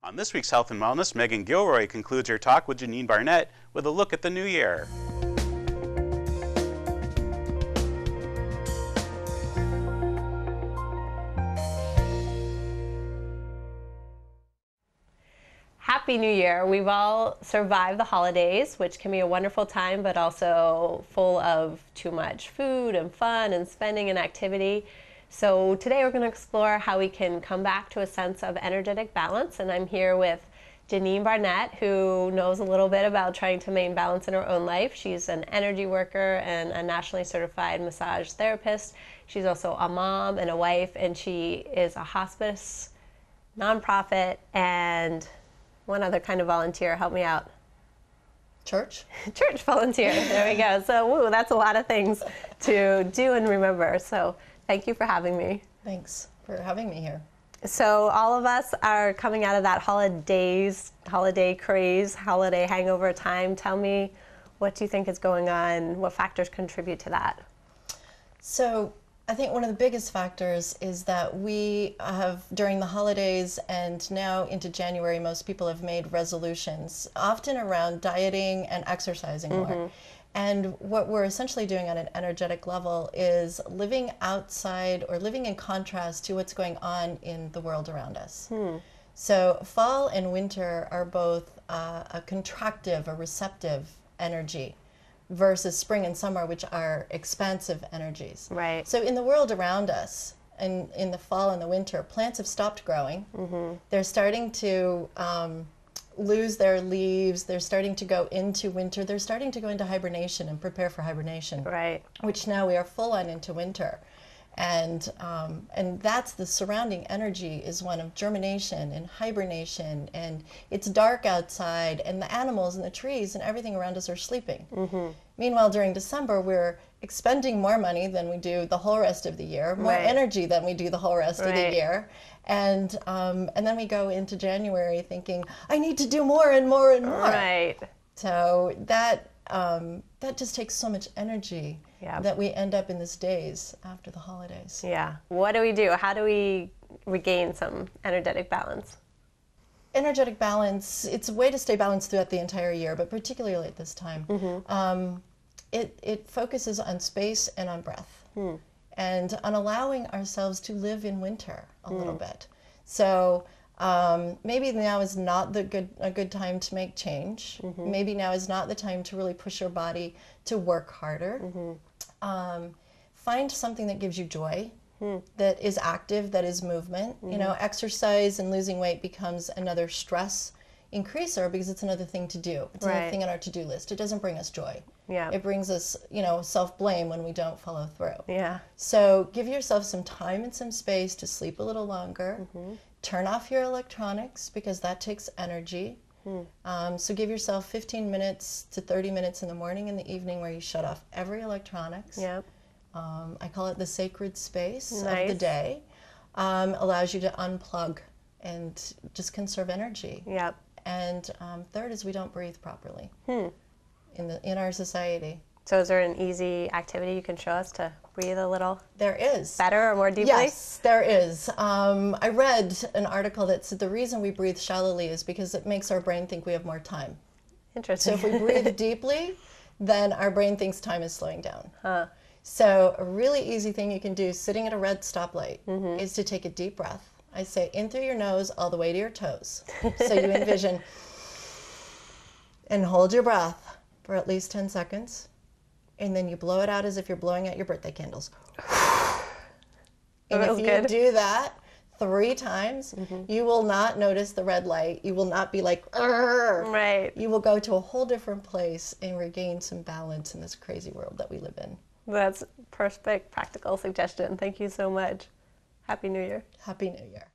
On this week's Health and Wellness, Megan Gilroy concludes her talk with Janeen Barnett with a look at the new year. Happy New Year. We've all survived the holidays, which can be a wonderful time, but also full of too much food and fun and spending and activity. So today we're going to explore how we can come back to a sense of energetic balance. And I'm here with Janeen Barnett, who knows a little bit about trying to maintain balance in her own life. She's an energy worker and a nationally certified massage therapist. She's also a mom and a wife, and she is a hospice nonprofit and one other kind of volunteer. Help me out. Church? Church volunteer. There we go. So, woo, that's a lot of things to do and remember. So, thank you for having me. Thanks for having me here. So, all of us are coming out of that holiday craze, holiday hangover time. Tell me, what do you think is going on? What factors contribute to that? So, I think one of the biggest factors is that we have, during the holidays and now into January, most people have made resolutions, often around dieting and exercising more. And what we're essentially doing on an energetic level is living outside or living in contrast to what's going on in the world around us. So fall and winter are both a contractive, a receptive energy, versus spring and summer, which are expansive energies. Right. So in the world around us, and in the fall and the winter, plants have stopped growing. They're starting to lose their leaves. They're starting to go into winter. They're starting to go into hibernation and prepare for hibernation. Right. Which now we are full on into winter. And that's the surrounding energy is one of germination and hibernation, and it's dark outside, and the animals and the trees and everything around us are sleeping. Meanwhile, during December, we're expending more money than we do the whole rest of the year, more energy than we do the whole rest of the year. And then we go into January thinking, I need to do more and more and more. Right. So that just takes so much energy. Yeah. That we end up in this daze after the holidays. Yeah. What do we do? How do we regain some energetic balance? Energetic balance, it's a way to stay balanced throughout the entire year, but particularly at this time. It focuses on space and on breath, and on allowing ourselves to live in winter a little bit. So maybe now is not a good time to make change. Maybe now is not the time to really push your body to work harder. Find something that gives you joy, that is active, that is movement. You know, exercise and losing weight becomes another stress increaser because it's another thing to do. It's another thing on our to-do list. It doesn't bring us joy. Yeah. It brings us, self-blame when we don't follow through. Yeah. So give yourself some time and some space to sleep a little longer. Turn off your electronics because that takes energy. So give yourself 15 minutes to 30 minutes in the morning and the evening where you shut off every electronics. Yep. I call it the sacred space of Nice. the day. Allows you to unplug and just conserve energy. Yep. And third is we don't breathe properly in our society. So is there an easy activity you can show us to breathe a little There is. better or more deeply? Yes, there is. I read an article that said the reason we breathe shallowly is because it makes our brain think we have more time. Interesting. So if we breathe deeply, then our brain thinks time is slowing down. So a really easy thing you can do sitting at a red stoplight is to take a deep breath. I say in through your nose all the way to your toes. So you envision and hold your breath for at least 10 seconds. And then you blow it out as if you're blowing out your birthday candles. And if you do that 3 times, you will not notice the red light. You will not be like, "Arr!" Right. You will go to a whole different place and regain some balance in this crazy world that we live in. That's perfect practical suggestion. Thank you so much. Happy New Year. Happy New Year.